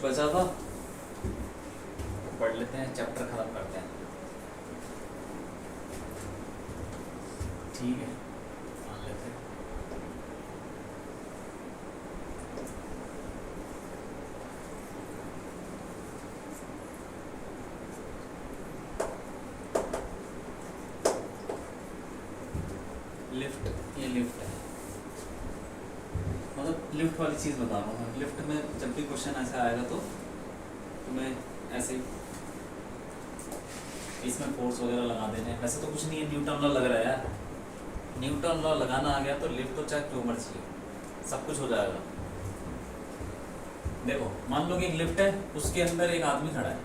बचा था पढ़ लेते हैं, चैप्टर खत्म करते हैं। ठीक है, मान लेते हैं। लिफ्ट, ये लिफ्ट है, मतलब लिफ्ट वाली चीज़ बता रहा हूँ। लिफ्ट में जब भी क्वेश्चन ऐसा आएगा तो तुम्हें ऐसे इसमें फोर्स वगैरह लगा देने हैं। वैसे तो कुछ नहीं है, न्यूटन लॉ लग रहा है यार, न्यूटन लॉ लगाना आ गया तो लिफ्ट तो चाहे जो मर्जी है सब कुछ हो जाएगा। देखो मान लो कि एक लिफ्ट है, उसके अंदर एक आदमी खड़ा है,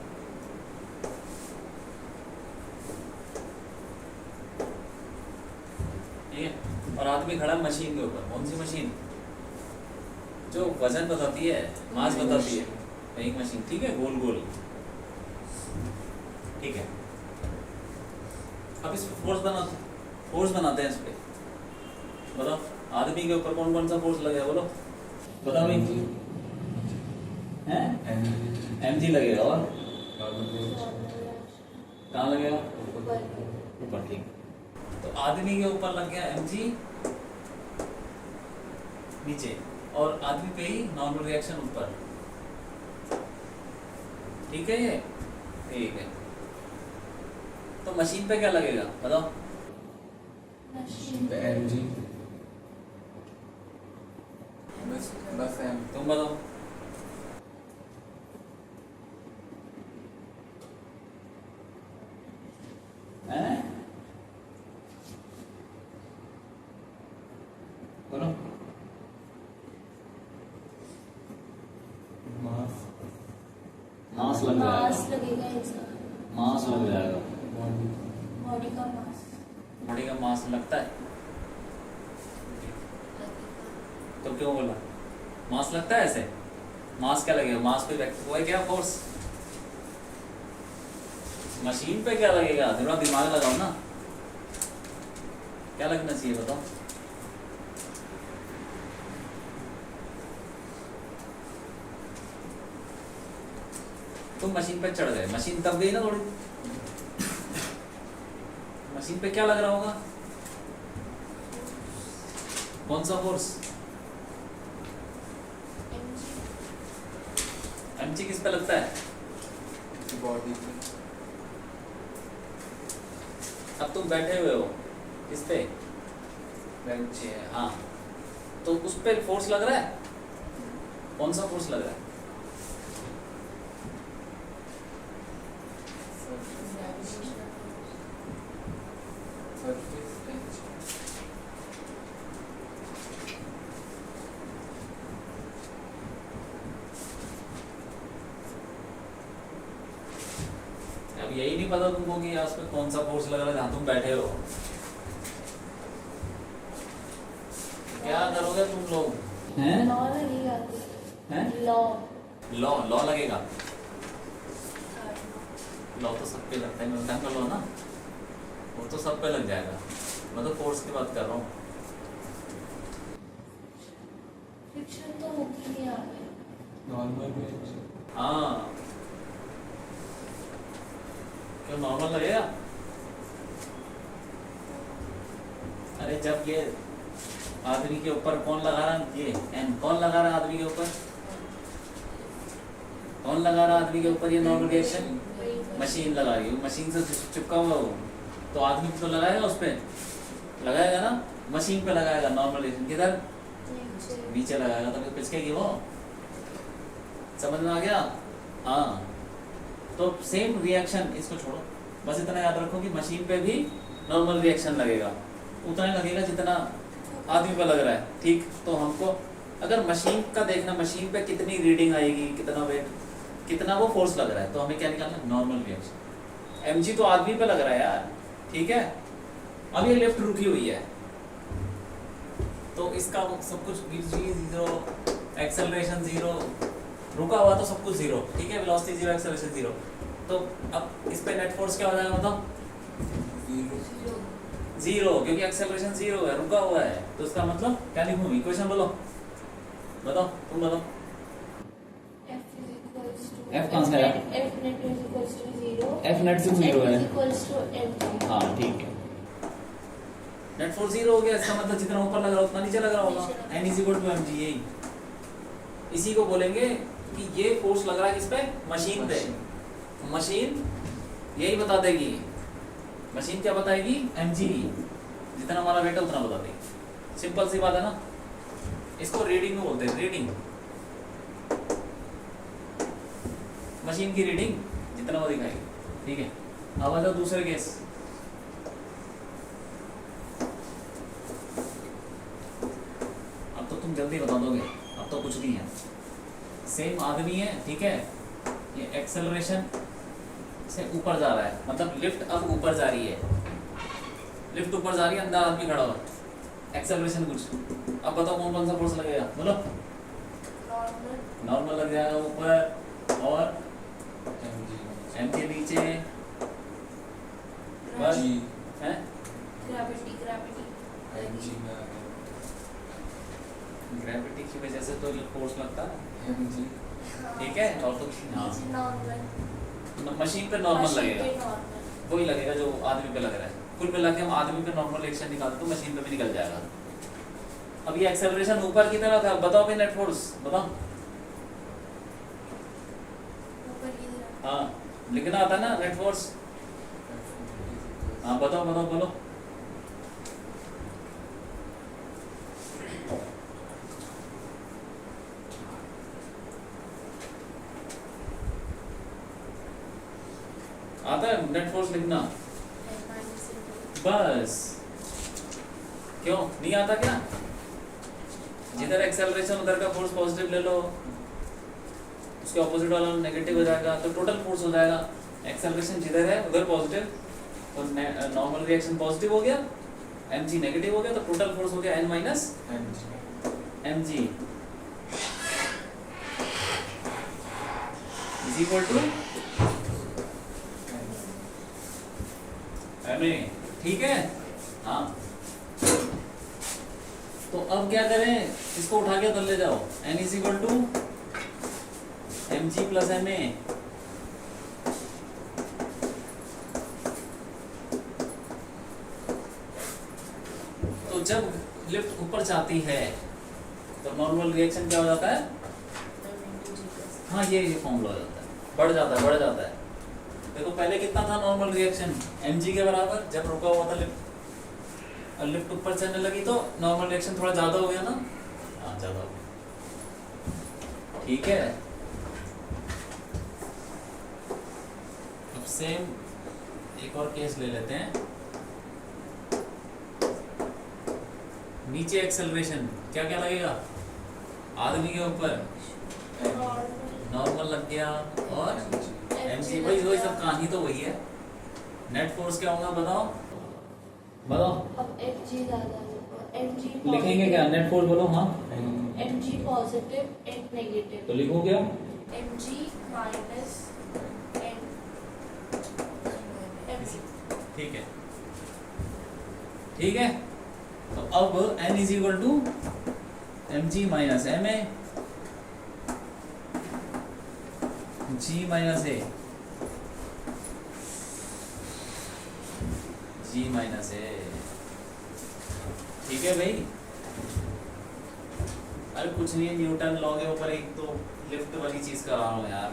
ठीक है, और आदमी खड़ा है मशीन के ऊपर। कौन सी मशीन? जो वजन बताती है, मास बताती है, एक मशीन, ठीक है, गोल गोल, ठीक है। अब इस पे फोर्स बनाते हैं इस पे। बताओ आदमी के ऊपर कौन कौन सा फोर्स लगेगा, बोलो बताओ भाई। हैं? mg लगेगा, और कहाँ लगेगा? ऊपर, ठीक। तो आदमी के ऊपर लग गया mg नीचे, और आदमी पे ही नॉर्मल रिएक्शन ऊपर, ठीक है, ये ठीक है। तो मशीन पे क्या लगेगा बताओ? मशीन पे mg, बस तुम बताओ। हैं? बोलो। मास मास लग जाएगा, मास लगेगा इसका, मास लग जाएगा, बॉडी का मास बॉडी का मास लगता है। तो क्यों बोला मास लगता है? ऐसे मास क्या लगेगा? मास पे वो है क्या फोर्स? मशीन पे क्या लगेगा? थोड़ा दिमाग लगाओ ना, क्या लगना चाहिए बताओ? तुम मशीन पे चढ़ गए, मशीन दब गई ना थोड़ी, मशीन पे क्या लग रहा होगा? कौन सा फोर्स? mg किस पे लगता है? बॉडी पे। अब तुम बैठे हुए हो इस पे, बेंच है हाँ, तो उस पे फोर्स लग रहा है। कौन सा फोर्स लग रहा है? Surface tension. अब यही नहीं पता तुमको कि उस पे कौन सा फोर्स लग रहा है जहाँ तुम बैठे हो। क्या करोगे तुम लोग? हैं? लॉ लगेगा, हैं? लॉ लॉ, लॉ लगेगा। लॉ तो सब पे लगता है, न्यूटन का लॉ ना, वो तो सब पे लग जाएगा। मैं तो फोर्स की बात कर रहा हूँ। फ्रिक्शन तो होगी नहीं आगे। Normal bench. हाँ, क्यों नॉर्मल लगेगा? अरे जब ये आदमी के ऊपर कौन लगा रहा है? ये एन कौन लगा रहा है आदमी के ऊपर? कौन लगा रहा है आदमी के ऊपर ये नॉर्मल रिएक्शन? मशीन लगा रही है, मशीन से चिपका हुआ वो, तो आदमी तो लगाएगा, उस पे लगाएगा ना, मशीन पे लगाएगा नॉर्मल रिएक्शन। किधर? नीचे लगाएगा, तो पिचकेगी वो। समझ में आ गया? हाँ, तो सेम रिएक्शन, इसको छोड़ो, बस इतना याद रखो कि मशीन पे भी नॉर्मल रिएक्शन लगेगा, उतना ही लगेगा जितना आदमी पे लग रहा है, ठीक। तो हमको अगर मशीन का देखना, मशीन पे कितनी रीडिंग आएगी, कितना वेट, कितना वो फोर्स लग रहा है, तो हमें क्या निकालना? Normal reaction. mg तो आदमी पे लग रहा है यार, ठीक है। अब ये लिफ्ट रुकी हुई है, तो इसका सब कुछ जीरो, एक्सेलरेशन जीरो, रुका हुआ तो सब कुछ जीरो, ठीक है, वेलोसिटी जीरो, एक्सेलरेशन जीरो। तो अब इस पे नेट फोर्स क्या हो जाएगा बताओ? जीरो, क्योंकि एक्सेलरेशन जीरो है, रुका हुआ है, तो इसका मतलब क्या लिखूं? इक्वेशन बोलो, बताओ, तुम बताओ। F F कहाँ से आया? F net is equals to 0. F net सिर्फ 0 है। F is equals to mg. हाँ ठीक है, नेट फोर्स 0 हो गया, इसका मतलब जितना ऊपर लग रहा उतना नीचे लग रहा होगा, n is equal to mg। यही इसी को बोलेंगे कि ये फोर्स लग रहा है किस पे, मशीन पे। मशीन यही बता देगी, मशीन क्या बताएगी, mg, जितना हमारा वेट है उतना बता देगी। सिंपल सी बात है ना, इसको रीडिंग में बोलते हैं, रीडिंग, मशीन की रीडिंग जितना वो दिखाएगी। ठीक है, अब आ जाओ दूसरे केस। अब तो तुम जल्दी बता दोगे, अब तो कुछ नहीं है, सेम आदमी है, ठीक है, ये एक्सेलरेशन से ऊपर जा रहा है, मतलब लिफ्ट अब ऊपर जा रही है, लिफ्ट ऊपर जा रही है, अंदर आदमी खड़ा हुआ, एक्सेलरेशन कुछ। अब बताओ कौन कौन सा फोर्स लगेगा, बोलो। नॉर्मल लग जाएगा ऊपर, और एम के नीचे बस है, ग्रेविटी ग्रेविटी की वजह से तो फोर्स लगता है, ठीक है, और तो नॉर्मल मशीन पे नॉर्मल लगेगा, वही लगेगा जो आदमी पे लग रहा है। कुल मिला के हम आदमी पे नॉर्मल रिएक्शन निकालते तो मशीन पे भी निकल जाएगा। अब ये एक्सेलरेशन ऊपर की तरफ था, बताओ भाई नेट फोर्स बताओ। हाँ लिखना आता है ना नेट फोर्स, हाँ बताओ बताओ बोलो। आता है नेट फोर्स लिखना, बस। क्यों नहीं आता क्या, जिधर एक्सेलरेशन उधर का फोर्स पॉजिटिव ले लो, उसके ऑपोजिट वाला नेगेटिव हो जाएगा, तो टोटल फोर्स हो जाएगा। एक्सेलरेशन जिधर है उधर पॉजिटिव, तो नॉर्मल रिएक्शन पॉजिटिव हो गया, mg नेगेटिव हो गया, तो टोटल फोर्स हो गया n minus mg is equal to ma, ठीक है। हाँ तो अब क्या करें, इसको उठा के उधर ले जाओ, n is equal to mg plus ma। तो जब लिफ्ट ऊपर जाती है तो नॉर्मल रिएक्शन क्या हो जाता है, हाँ ये फॉर्मूला हो जाता है, बढ़ जाता है। देखो पहले कितना था नॉर्मल रिएक्शन, mg के बराबर, जब रुका हुआ था लिफ्ट, और लिफ्ट ऊपर चलने लगी तो नॉर्मल रिएक्शन थोड़ा ज्यादा हो गया ना, हाँ ज्यादा हो गया, ठीक है। अब सेम एक और केस ले लेते हैं, नीचे एक्सेलरेशन क्या क्या लगेगा, आदमी के ऊपर नॉर्मल लग गया, और mg, वही सब कहानी तो वही है। नेट फोर्स क्या होगा बताओ बताओ, अब mg ज्यादा है, mg लिखेंगे क्या, नेट फोर्स बोलो। हाँ mg पॉजिटिव n नेगेटिव, तो लिखो क्या, mg माइनस n mg। ठीक है ठीक है। तो अब n is equal to mg minus ma, g minus a, g minus a, ठीक है भाई। अरे कुछ नहीं, न्यूटन लॉ के ऊपर एक तो लिफ्ट वाली चीज कर रहा हूँ यार।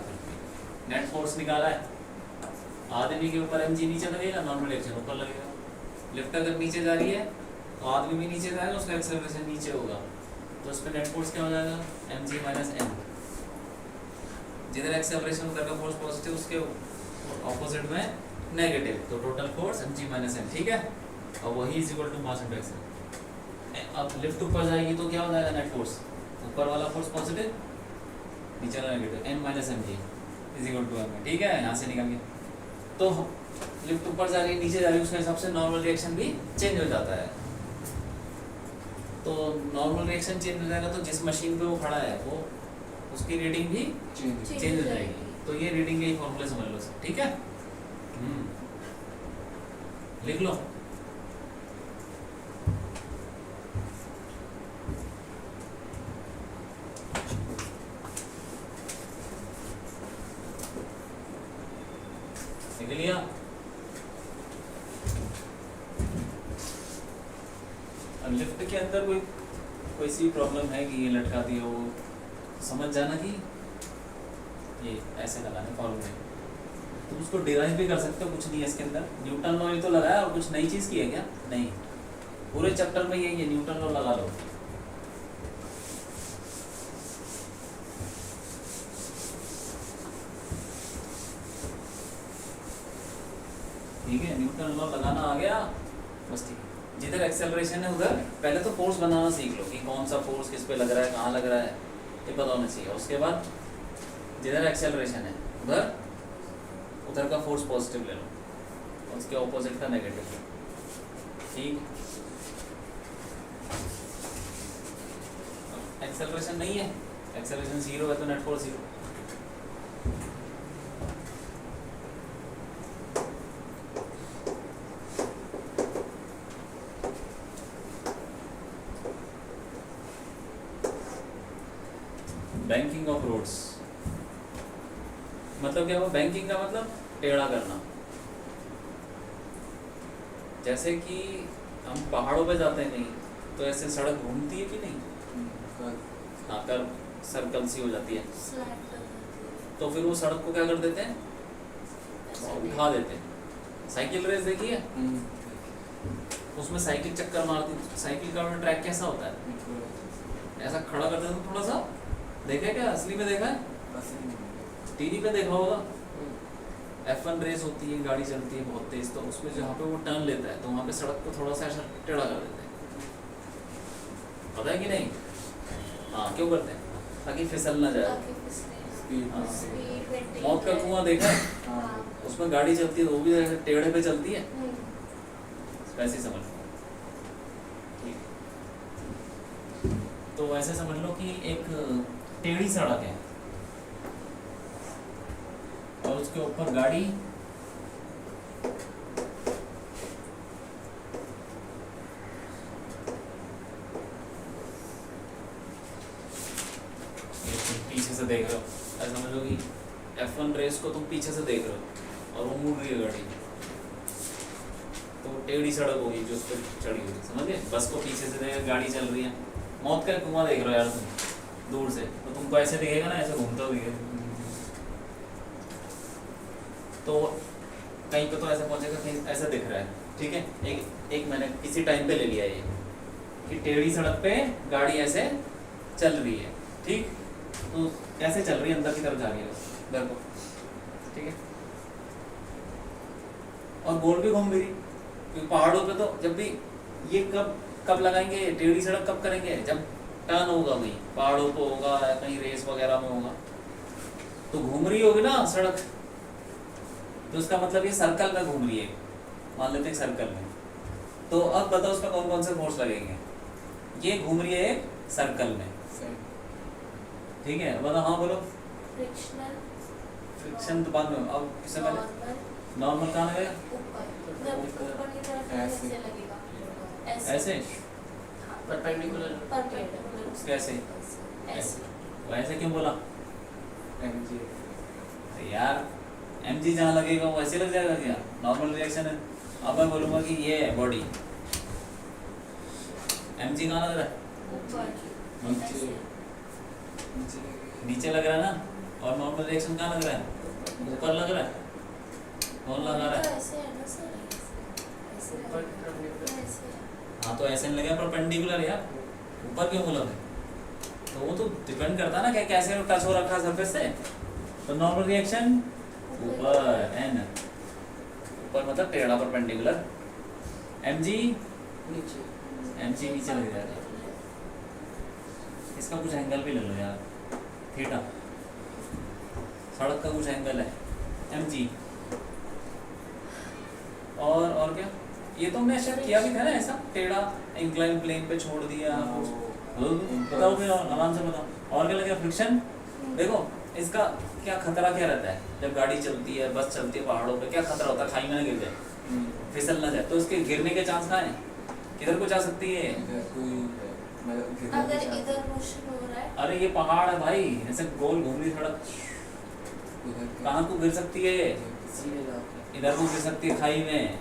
नेट फोर्स निकाला है, आदमी के ऊपर mg नीचे लगेगा, नॉर्मल रिएक्शन ऊपर लगेगा। लिफ्ट अगर नीचे जा रही है तो आदमी भी नीचे जाएगा, उसका एक्सेलरेशन नीचे होगा, तो उस पर नेट फोर्स क्या हो जाएगा, mg माइनस n। जिधर एक्सेलरेशन उधर का फोर्स पॉजिटिव, उसके ऑपोजिट में नेगेटिव, तो total force mg minus n, ठीक है। और वही is equal to mass into acceleration. अब लिफ्ट ऊपर जाएगी तो क्या हो जाएगा, नेट फोर्स ऊपर वाला फोर्स पॉजिटिव, नीचे वाला negative, n minus mg is equal to m, ठीक है। यहाँ से निकल गया, तो लिफ्ट ऊपर जा रही है नीचे जा रही है, उसके हिसाब से नॉर्मल रिएक्शन भी चेंज हो जाता है। तो नॉर्मल रिएक्शन चेंज हो जाएगा, तो जिस मशीन पे वो खड़ा है वो उसकी रीडिंग भी चेंज हो जाएगी। तो ये रीडिंग के फॉर्मूले समझ लो, ठीक है। लिख लो, लिख लिया। अब लिफ्ट के अंदर कोई सी प्रॉब्लम है कि ये लटका दिया हो, समझ जाना कि ये ऐसे लगाने फॉर्मूले। तुम उसको डिराइव भी कर सकते हो, कुछ नहीं है इसके अंदर। न्यूटन लॉ ही तो लगाया और कुछ नई चीज की है क्या? नहीं, पूरे चैप्टर में ये न्यूटन लॉ लगा लो। ठीक है, न्यूटन लॉ लगाना आ गया, बस ठीक है। जिधर एक्सेलरेशन है उधर पहले तो फोर्स बनाना सीख लो कि कौन सा फोर्स किस पे लग रहा है, कहाँ लग रहा है, ये पता होना चाहिए। उसके बाद जिधर एक्सेलरेशन है उधर का फोर्स पॉजिटिव ले लो, उसके ऑपोजिट का नेगेटिव। ठीक, एक्सेलरेशन नहीं है, एक्सेलरेशन 0 है तो net force 0। Banking of roads मतलब क्या हुआ? बैंकिंग का मतलब टेढ़ा करना। जैसे कि हम पहाड़ों पे जाते हैं कहीं तो ऐसे सड़क घूमती है कि नहीं? हाँ, कर सर्कल सी हो जाती है, स्लैब कर देती है। तो फिर वो सड़क को क्या कर देते हैं? ऐसे उठा देते हैं। साइकिल रेस देखी है? उसमें साइकिल चक्कर मारती, साइकिल का ट्रैक कैसा होता है? ऐसा खड़ा कर देते हैं थोड़ा सा। देखा है क्या? असली में देखा है? टीवी पे देखा होगा। F1 रेस होती है, गाड़ी चलती है बहुत तेज, तो उसमें जहाँ पे वो टर्न लेता है तो वहाँ पे सड़क को थोड़ा सा ऐसा टेढ़ा कर देते हैं, पता है कि नहीं? हाँ, क्यों करते हैं? ताकि फिसल ना जाए। ताकि फिसले। हाँ। स्पीड मेंटेन मौत का रहे। कुआं देखा है? हाँ। उसमें गाड़ी चलती है तो वो भी ऐसे टेढ़े पे चलती है, वैसे ही समझ लो। ठीक, तो वैसे समझ लो कि एक टेढ़ी सड़क है और उसके ऊपर गाड़ी पीछे से देख रहे हो, ऐसा समझ लो कि F1 रेस को तुम पीछे से देख रहे हो और वो मुड़ रही है गाड़ी, तो टेढ़ी सड़क होगी जो उस पर चढ़ी हुई, समझ गए? बस को पीछे से देख, गाड़ी चल रही है। मौत का कुआं देख रहे हो यार तुम दूर से, तो तुमको ऐसे दिखेगा ना, ऐसे घूमता हुआ दिखेगा। तो कहीं पे तो ऐसा पहुंचेगा, कहीं ऐसा दिख रहा है। ठीक है, एक मैंने किसी टाइम पे ले लिया ये कि टेढ़ी सड़क पे गाड़ी ऐसे चल रही है। ठीक, तो कैसे चल रही है? अंदर की तरफ जा रही है बस, इधर को। ठीक है, और गोल भी घूम रही, क्योंकि पहाड़ों पे तो जब भी ये कब लगाएंगे, टेढ़ी सड़क कब करेंगे? जब टर्न होगा, कहीं पहाड़ों पे होगा या कहीं रेस वगैरह में होगा, तो घूम रही होगी ना सड़क, तो उसका मतलब ये सर्कल में घूम रही है, मान लेते हैं सर्कल में। तो अब बताओ उसमें कौन कौन से फोर्स लगेंगे? ये घूम रही है एक सर्कल में, ठीक है? बताओ, हाँ बोलो। फ्रिक्शनल। फ्रिक्शन तो बाद में, अब किससे पहले? नॉर्मल कहाँ लगेगा? ऊपर की तरफ ऐसे लगेगा, ऐसे परपेंडिकुलर। परपेंडिकुलर। कैसे? ऐसे। वैसे क्यों बोला? mg यार mg जहाँ लगेगा वो ऐसे लग जाएगा क्या? नॉर्मल रिएक्शन है। अब मैं बोलूँगा कि ये है बॉडी, mg कहाँ लग रहा है? ऊपर। नीचे। ऐसे। नीचे लग रहा है ना। और नॉर्मल रिएक्शन कहाँ लग रहा है? ऊपर लग रहा है। कौन लगा रहा है? ऐसे है ना सर, ऐसे ऊपर लगेगा। ऐसे है। हाँ, तो ऐसे नहीं लगेगा, परपेंडिकुलर यार। ऊपर क्यों बोला मैं? तो वो तो डिपेंड करता है ना कि कैसे टच हो रखा है सरफेस से। तो नॉर्मल रिएक्शन ऊपर, एन ऊपर मतलब टेढ़ा, परपेंडिकुलर। mg नीचे। mg नीचे लग जाएगा। इसका कुछ एंगल भी ले लो यार, थीटा, सड़क का कुछ एंगल है mg। और क्या? ये तो हमने शायद किया भी था ना, ऐसा टेढ़ा इंक्लाइन प्लेन पे छोड़ दिया। बताओ फिर, आराम से बताओ। और क्या लगेगा? फ्रिक्शन। देखो इसका क्या खतरा क्या रहता है जब गाड़ी चलती है, बस चलती है पहाड़ों पे? क्या खतरा होता है? खाई में ना गिर जाए, फिसल ना जाए। तो इसके गिरने के चांस कहाँ हैं? किधर को जा सकती है? अगर इधर मोशन हो रहा है, अरे ये पहाड़ है भाई, ऐसे गोल घूम रही सड़क, कहाँ को गिर सकती है? सीधे जाओ के। इधर को गिर सकती है खाई में,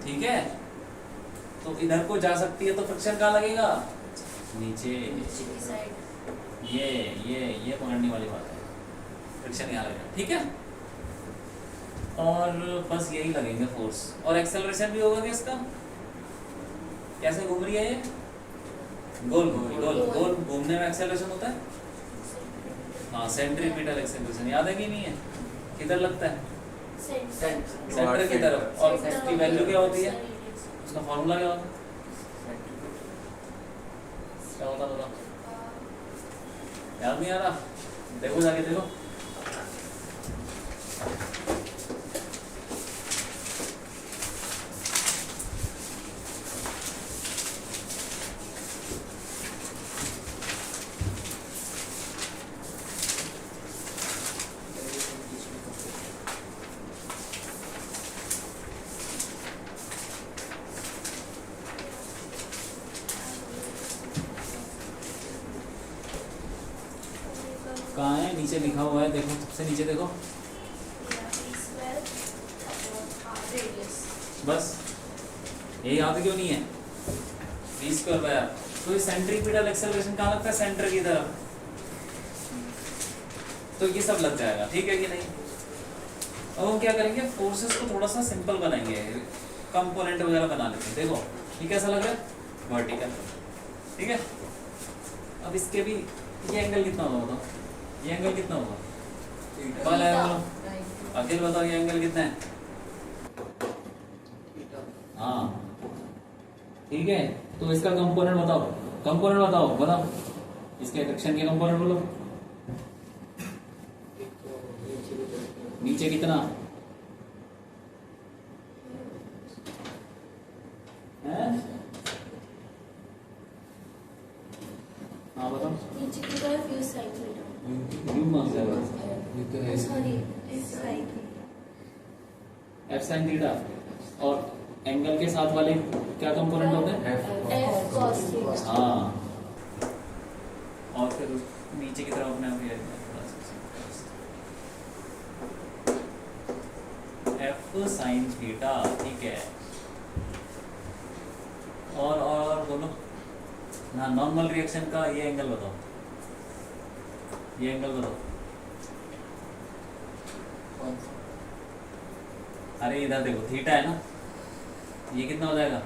ठीक है। तो इधर को जा सकती है तो फ्रिक्शन कहाँ लगेगा, नीचे। नीचे की साइड। ये पकड़ने वाली बात है, फ्रिक्शन यहाँ लगेगा, ठीक है। और बस यही लगेंगे फोर्स। और एक्सेलरेशन भी होगा क्या इसका, कैसे घूम रही है ये, गोल गोल गोल घूमने में एक्सेलरेशन होता है। हाँ, सेंट्रीपिटल एक्सेलरेशन याद है कि नहीं है, किधर लगता है, सेंटर की तरफ। और उसकी वैल्यू क्या होती है, उसका फॉर्मूला क्या होता है, क्या होता बताओ, याद नहीं आ रहा, देखो जाके देखो। कहाँ है, नीचे लिखा हुआ है, देखो सबसे नीचे देखो, बस ये याद क्यों नहीं है, v स्क्वायर बाय r। तो ये सेंट्रीपिटल एक्सेलरेशन कहाँ लगता है, सेंटर की तरफ। तो ये सब लग जाएगा, ठीक है कि नहीं। अब हम क्या करेंगे, फोर्सेस को थोड़ा सा सिंपल बनाएंगे, कंपोनेंट वगैरह बना लेते हैं। देखो ये कैसा लग रहा है, वर्टिकल, ठीक है। अब इसके भी ये एंगल कितना होगा बताओ, ये एंगल कितना होगा, वाला है बोलो, अखिल बताओ ये एंगल कितना है। हाँ ठीक है, तो इसका कंपोनेंट बताओ, कंपोनेंट बताओ, इसके फ्रिक्शन के कंपोनेंट बोलो। नीचे कितना है, हाँ बताओ। नीचे की तरफ यू साइड में यू कौन सा है, सॉरी इस साइड एफ साइन थीटा। और एंगल के साथ वाले क्या कंपोनेंट होते हैं, एफ cos थीटा। हाँ। और फिर नीचे की तरफ अपने एफ साइन थीटा, ठीक है। और बोलो ना, नॉर्मल रिएक्शन का ये एंगल बताओ, ये एंगल बताओ। अरे इधर देखो, थीटा है ना, ये कितना हो जाएगा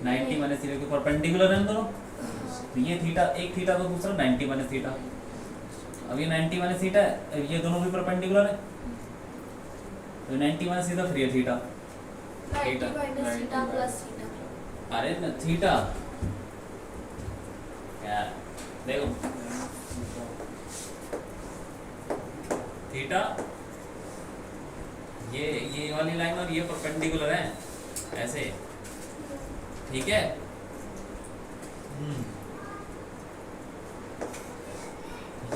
90 माइनस थीटा के परपेंडिकुलर है ना दोनों। तो ये थीटा, एक थीटा तो दूसरा 90 माइनस थीटा। अब ये 90 माइनस थीटा है, ये दोनों भी परपेंडिकुलर है, तो 90 माइनस थीटा फिर ये theta. 90 minus theta plus theta. अरे न थीटा यार, देखो थीटा, ये वाली लाइन और ये परपेंडिकुलर है ऐसे, ठीक है।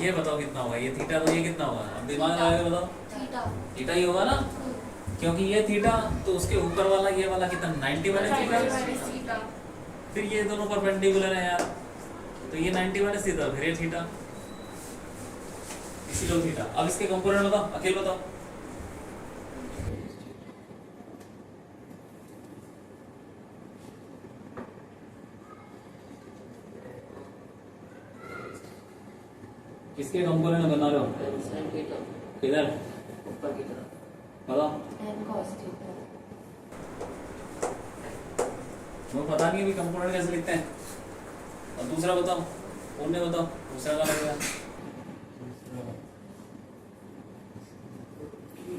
ये बताओ कितना होगा, ये थीटा, तो ये कितना होगा, अब दिमाग लगा के बताओ। थीटा ही होगा ना, क्योंकि ये थीटा, तो उसके ऊपर वाला ये वाला कितना 90 माइनस थीटा, फिर ये दोनों परपेंडिकुलर है यार, तो ये 90 माइनस थीटा फिर ये थीटा, इसीलिए थीटा। अब इसके कंपोनेंट बताओ, अकेले बताओ। किसके कंपोनेंट बना रहे हो, किधर, ऊपर की तरफ बताओ। N cos theta. वो पता नहीं अभी कंपोनेंट कैसे लिखते हैं। और दूसरा बताओ, पुण्य बताओ, दूसरा क्या लगेगा,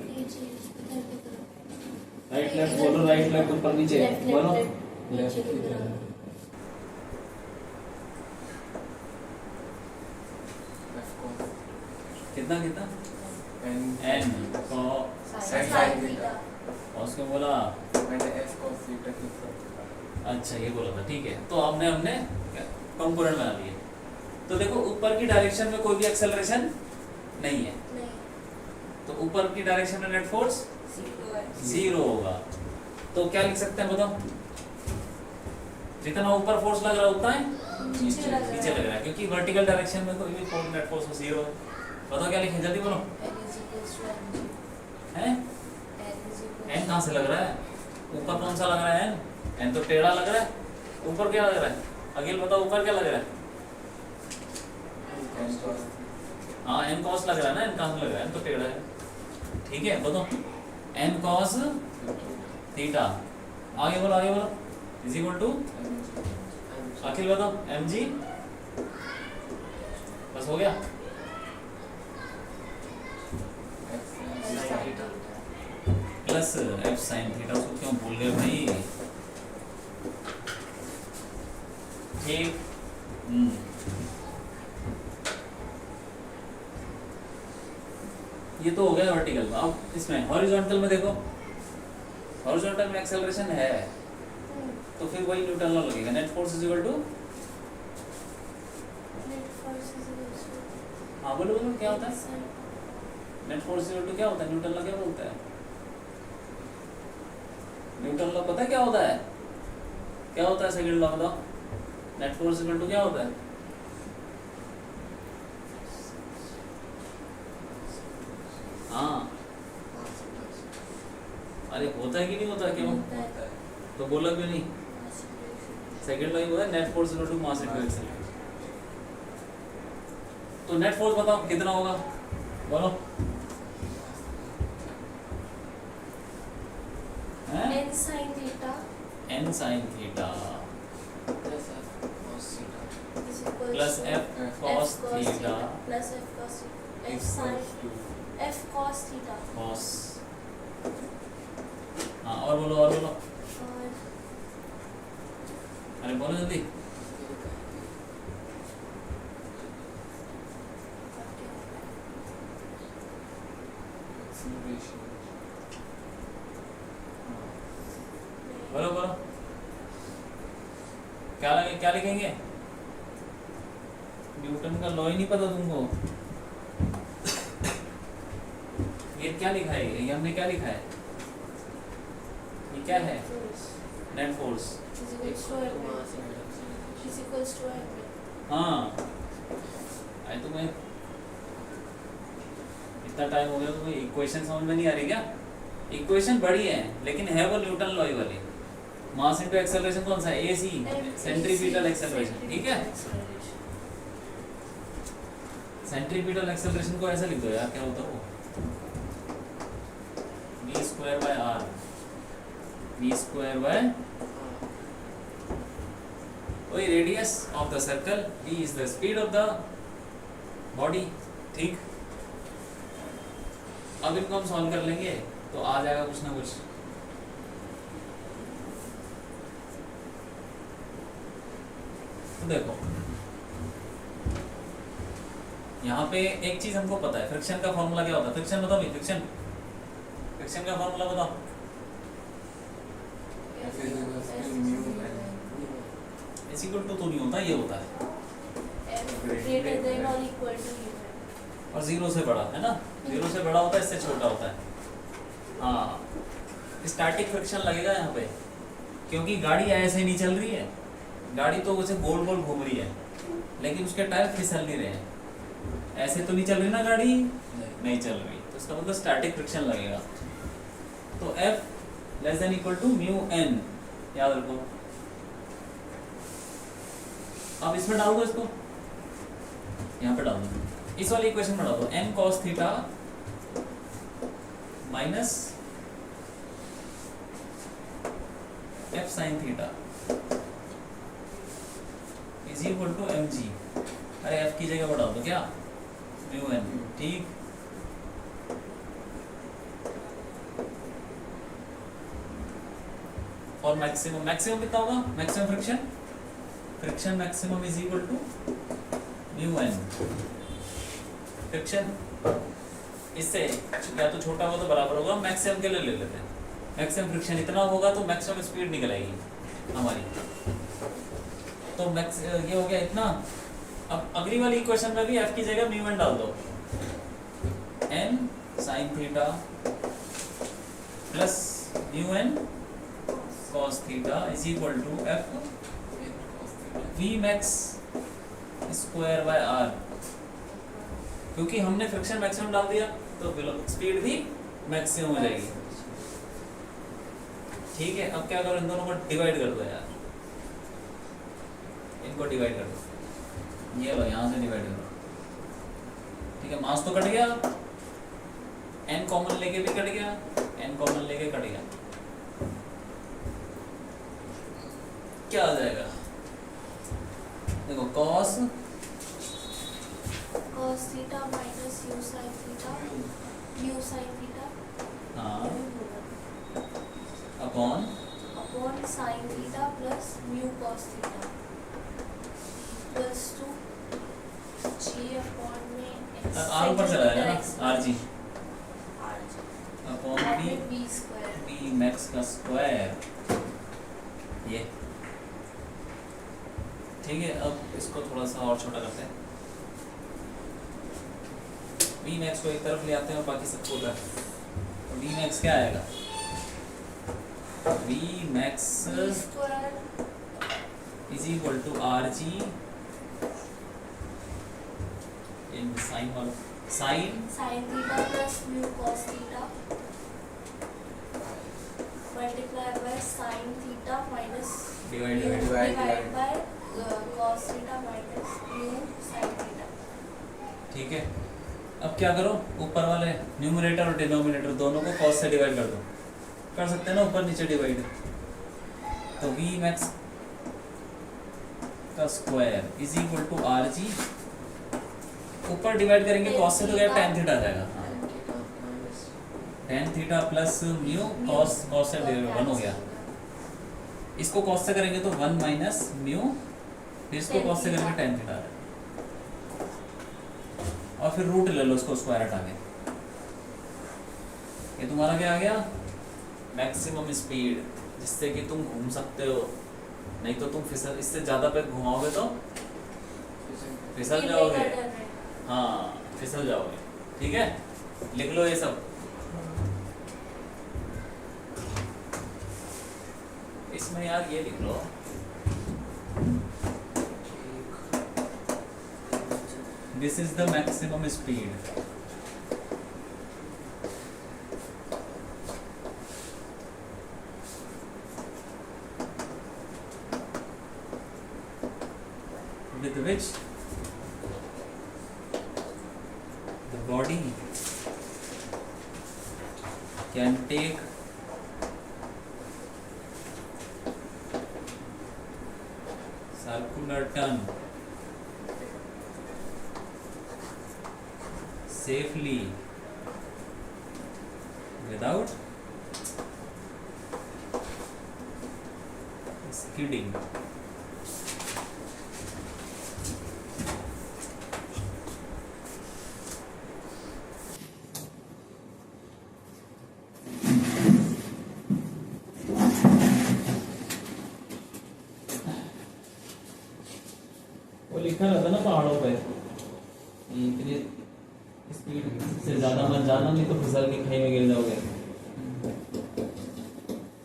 नीचे इधर की तरफ। राइट लेफ्ट बोलो, राइट लेफ्ट ऊपर नीचे बोलो। नीचे की तरफ। कितना कितना एन cos, साइन थीटा। और उसको बोला, मैंने एफ cos थीटा की तरफ। अच्छा ये बोला था, ठीक है। तो हमने कंपोनेंट बना लिए। तो देखो ऊपर की डायरेक्शन में कोई भी एक्सेलरेशन नहीं है, नहीं, तो ऊपर की डायरेक्शन में नेट फोर्स जीरो होगा। तो क्या लिख सकते हैं बताओ, जितना ऊपर फोर्स लग रहा है उतना है नीचे लग नीचे लग रहा है, क्योंकि वर्टिकल डायरेक्शन में कोई भी फोर्स नेट फोर्स जीरो है। बताओ क्या लिखें, जल्दी बोलो। N is equals to mg। है? एन कहाँ से लग रहा है? ऊपर कौन सा लग रहा है? एन तो टेढ़ा लग रहा है। ऊपर क्या लग रहा है? अखिल बताओ ऊपर क्या लग रहा है? हाँ एन कॉस लग रहा है ना, एन कहाँ से लग रहा है? एन तो टेढ़ा है। ठीक है बताओ, एन कॉस थीटा। आगे बोलो इज इक्वल टू, अखिल बताओ एम जी, बस हो गया। प्लस एफ साइन थीटा, उसको क्यों भूल गए भाई? ठीक। ये तो हो गया वर्टिकल। अब इसमें हॉरिजॉन्टल में देखो, हॉरिजॉन्टल में एक्सेलरेशन है तो फिर वही न्यूटन लॉ लगेगा। Net force is equal to, हाँ बोलो क्या होता है? नेट फोर्स इक्वल टू क्या होता है? न्यूटन लॉ क्या बोलता है? न्यूटन लॉ पता है क्या होता है? क्या होता है सेकंड लॉ बताओ? नेट फोर्स इक्वल टू क्या होता है? हाँ अरे होता है कि नहीं होता? क्यों तो बोला क्यों नहीं? सेकंड लॉ ही होता है, net force equal to mass into acceleration. तो नेट फोर्स बताओ कितना होगा? बोलो। n sin theta N sine theta is equals plus to F cos theta plus f cos f sin f cos theta cos. हाँ और बोलो और बोलो, और अरे बोलो जल्दी। बोलो बोलो क्या लिखेंगे? न्यूटन का लॉ ही नहीं पता तुमको? ये क्या लिखा है? ये हमने क्या लिखा है? ये क्या है? Net force. is equals to m। हाँ आई तुम्हें इतना टाइम हो गया, तुम्हें इक्वेशन समझ में नहीं आ रही क्या? इक्वेशन बड़ी है लेकिन है वो न्यूटन लॉ ही वाली। मास इनटू एक्सेलरेशन कौन सा है? AC, centripetal acceleration. ठीक है, सेंट्रीपिटल एक्सेलरेशन को ऐसा लिख दो यार, क्या होता है वो? v square by r, v square by वही radius of the circle, v is the speed of the body. ठीक, अब इनको हम सॉल्व कर लेंगे तो आ जाएगा कुछ ना कुछ। तो देखो यहाँ पे एक चीज हमको पता है, फ्रिक्शन का फॉर्मूला क्या होता है? फ्रिक्शन बताओ भाई, फ्रिक्शन का फॉर्मूला बताओ। इस इक्वल टू तो नहीं होता, ये होता है greater than or equal to u। और जीरो से बड़ा है ना, जीरो से बड़ा होता है, इससे छोटा होता है। हाँ स्टैटिक फ्रिक्शन लगेगा यहाँ पे, क्योंकि गाड़ी ऐसे नहीं चल रही है, गाड़ी तो उसे गोल गोल घूम रही है लेकिन उसके टायर फिसल नहीं रहे हैं। ऐसे तो नहीं चल रही ना गाड़ी, नहीं चल रही, तो इसका मतलब स्टैटिक फ्रिक्शन लगेगा। तो F less than equal to mu n, याद रखो। अब इसमें डाल दो, इसको यहाँ पे डाल दो, इस वाली इक्वेशन में डाल दो, n cos theta minus f sin theta is equal to mg। अरे f की जगह पर डाल दो क्या? Mu n। ठीक, और मैक्सिमम, मैक्सिमम कितना होगा? Maximum friction, friction maximum is equal to mu n। Friction इससे या तो छोटा होगा तो बराबर होगा, मैक्सिमम के लिए ले लेते हैं। मैक्सिमम फ्रिक्शन इतना होगा तो मैक्सिमम स्पीड निकलेगी हमारी। तो मैक्स ये हो गया इतना। अब अगली वाली इक्वेशन में भी f की जगह म्यू n डाल दो, n sin theta plus mu n cos theta is equal to f v max square by r। क्योंकि हमने फ्रिक्शन मैक्सिमम डाल दिया तो स्पीड भी मैक्सिमम हो जाएगी। ठीक है, अब क्या करो, इन दोनों को डिवाइड कर दो यार, इनको डिवाइड कर दो, ये लो यहाँ से डिवाइड करो। ठीक है, मास तो कट गया, n कॉमन लेके भी कट गया, n कॉमन लेके कट गया, क्या आ जाएगा? देखो cos cos theta minus u sin theta, mu sin theta, हाँ upon upon sin theta plus mu cos theta plus to g upon में x r ऊपर चला जाएगा ना, rg अपॉन और b, में b square। b मैक्स का square, ये ठीक है। अब इसको थोड़ा सा और छोटा करते हैं, v मैक्स को एक तरफ ले आते हैं और बाकी सबको उधर, तो v मैक्स क्या आएगा? v max b square is equal to R G in sine वाला, sine sin theta plus mu cos theta multiply by sin theta minus divide mu divide divided by cos theta minus mu sin theta। ठीक है। अब क्या करो, ऊपर वाले numerator और denominator दोनों को cos से डिवाइड कर दो, कर सकते हैं ना ऊपर नीचे डिवाइड, तो v मैक्स का square is equal to R G, ऊपर डिवाइड करेंगे cos से तो क्या tan थीटा आ जाएगा, tan theta plus mu cos, cos से 1 हो गया, इसको cos से करेंगे तो 1 माइनस म्यू, फिर इसको cos से करेंगे tan थीटा आ जाएगा, और फिर रूट ले लो उसको स्क्वायर हटा के, ये तुम्हारा क्या आ गया? मैक्सिमम स्पीड, जिससे कि तुम घूम सकते हो, नहीं तो तुम फिसल, इससे ज़्यादा पे घुमाओगे तो फिसल जाओगे, हाँ फिसल जाओगे। ठीक है, लिख लो ये सब, इसमें यार ये लिख लो, this is the maximum speed, with which the body can take circular turn safely without skidding। वो लिखा रहता ना पहाड़ों पे, इतनी स्पीड से ज्यादा मत जाना, नहीं तो फिसल के खाई में गिर जाओगे,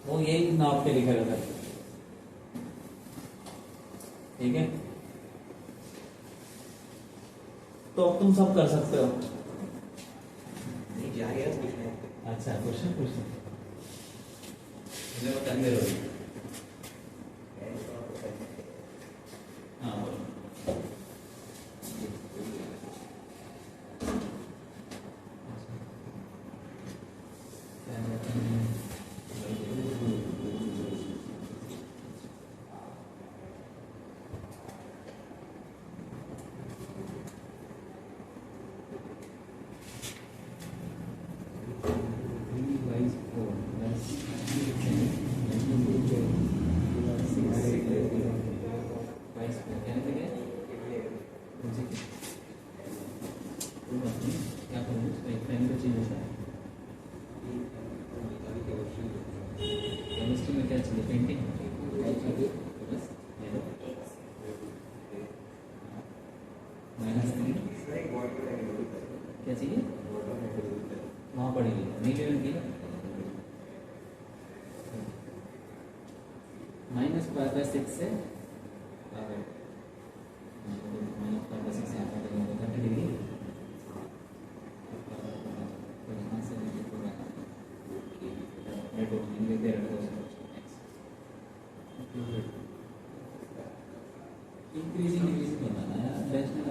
वो यही नाप पे लिखा रहता है। ठीक है, तो अब तुम सब कर सकते हो। अच्छा क्वेश्चन पूछना, मुझे बताएंगे रोज। हाँ बोलो। क्या करूँ, केमिस्ट्री में क्या चाहिए? पेंटिंग -3 क्या चाहिए? वहाँ पढ़ेगी नहीं लेवल की -5/6 से -5/6 यहाँ पर 30 डिग्री, तो यहाँ से इंक्रीजिंग डिक्रीजिंग बताना है यार, बेस्ट में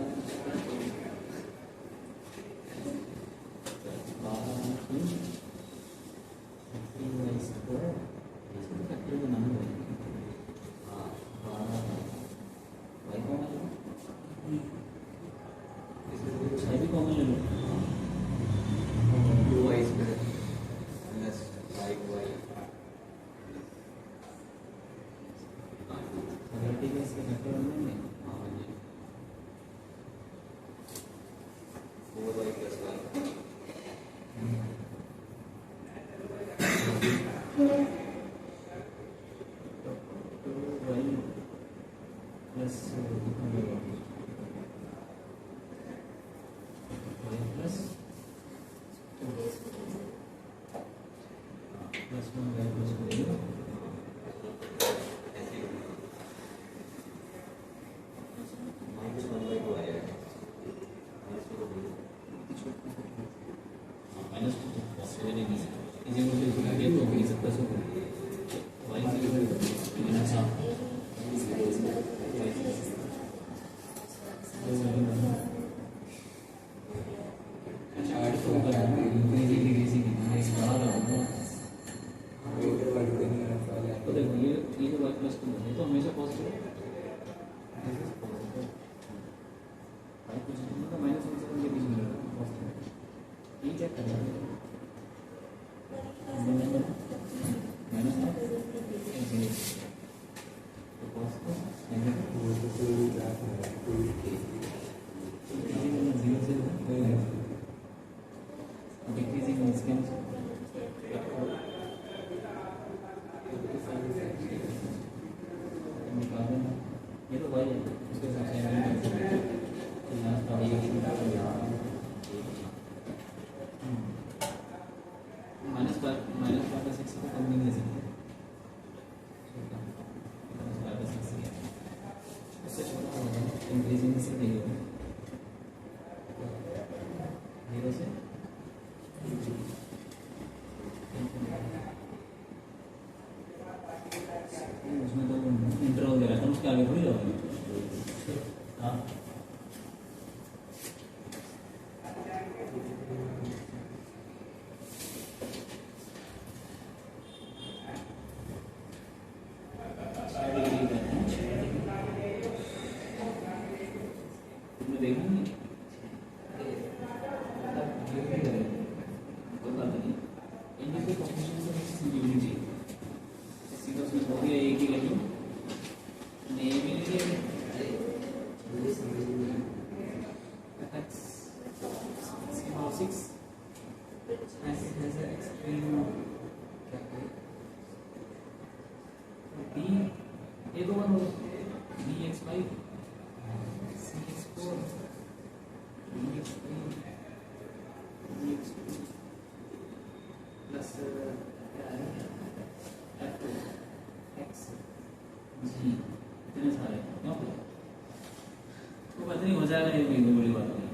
हो जाएगा, ये भी बड़ी बात नहीं।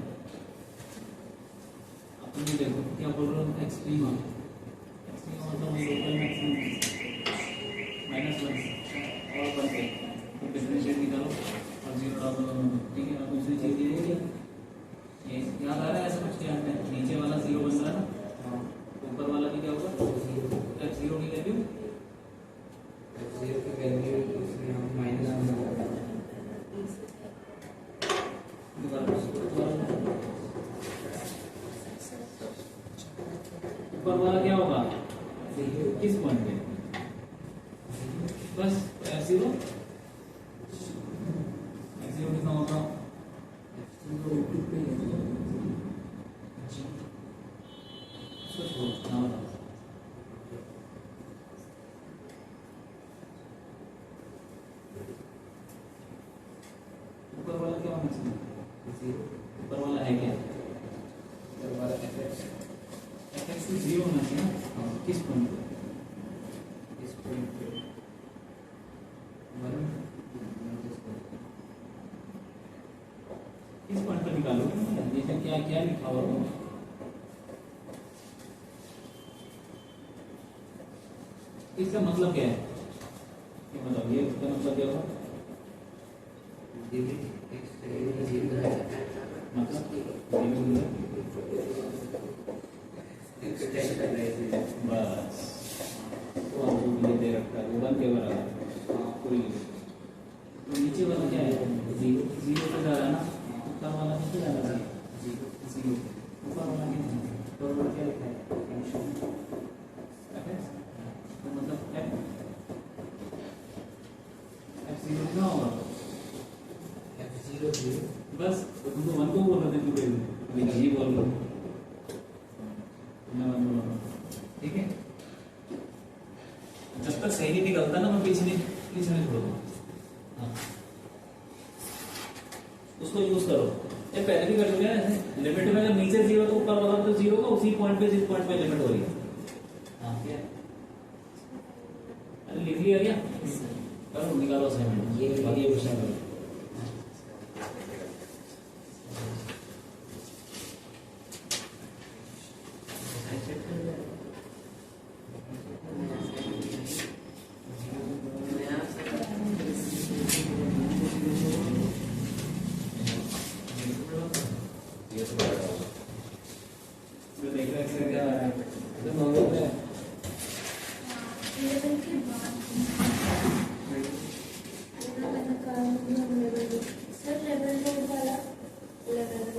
अपन ये देखो क्या बोल रहा हूँ, एक्सट्रीम मतलब लोकल मैक्सिमम -1 और बनते तो डिफरेंशिएट निकालो और 0 डालो, ठीक है। अब दूसरी चीज़ ये याद आ रहा है, ऐसा कुछ क्या है, नीचे वाला 0 बन रहा है ना, ऊपर वाला भी क्या होगा, f0 की वैल्यू ऊपर वाला क्या होगा, किस पॉइंट पे, बस f0 कितना होगा, ऊपर वाला क्या होना चाहिए, ऊपर वाला है क्या, ऊपर वाला fx 0 होना चाहिए ना, किस पॉइंट पे, इस पॉइंट पे इस पॉइंट पर निकालो, देखा क्या क्या लिखा हुआ है, इसका मतलब क्या है? ये मतलब ये इसका मतलब क्या हुआ? मतलब बस तो आपको ये दे रखा है, वो 1 के बराबर है पूरी। तो नीचे वाला क्या है? 0 पे जा रहा है ना, ऊपर वाला नीचे जा रहा है 0 ऊपर वाला क्या है? ऊपर वाला क्या लिखा है? तो मतलब F0 क्या होगा? F0 बस तुम तो 1 को बोल रहे थे, क्यों अभी जी बोल रहे हो? मैं 1 बोल रहा हूँ, ठीक है। जब तक सही नहीं निकलता ना, मैं पीछे नहीं छोड़ूंगा। हाँ, उसको यूज करो। ये पहले भी कर चुके हैं, लिमिट में जब नीचे 0 तो ऊपर वाला तो 0 का उसी पॉइंट पे जिस पॉइंट पे लिमिट हो रही है। हाँ क्या अरे लिख लिया क्या? करो निकालो असाइनमेंट, ये क्वेश्चन करो।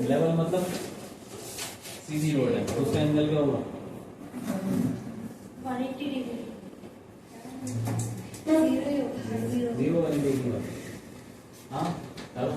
लेवल मतलब सीधी रोड है, उसका एंगल क्या होगा? 180 डिग्री। 0 ही होगा, 0 0 वाली देखिए। हाँ चलो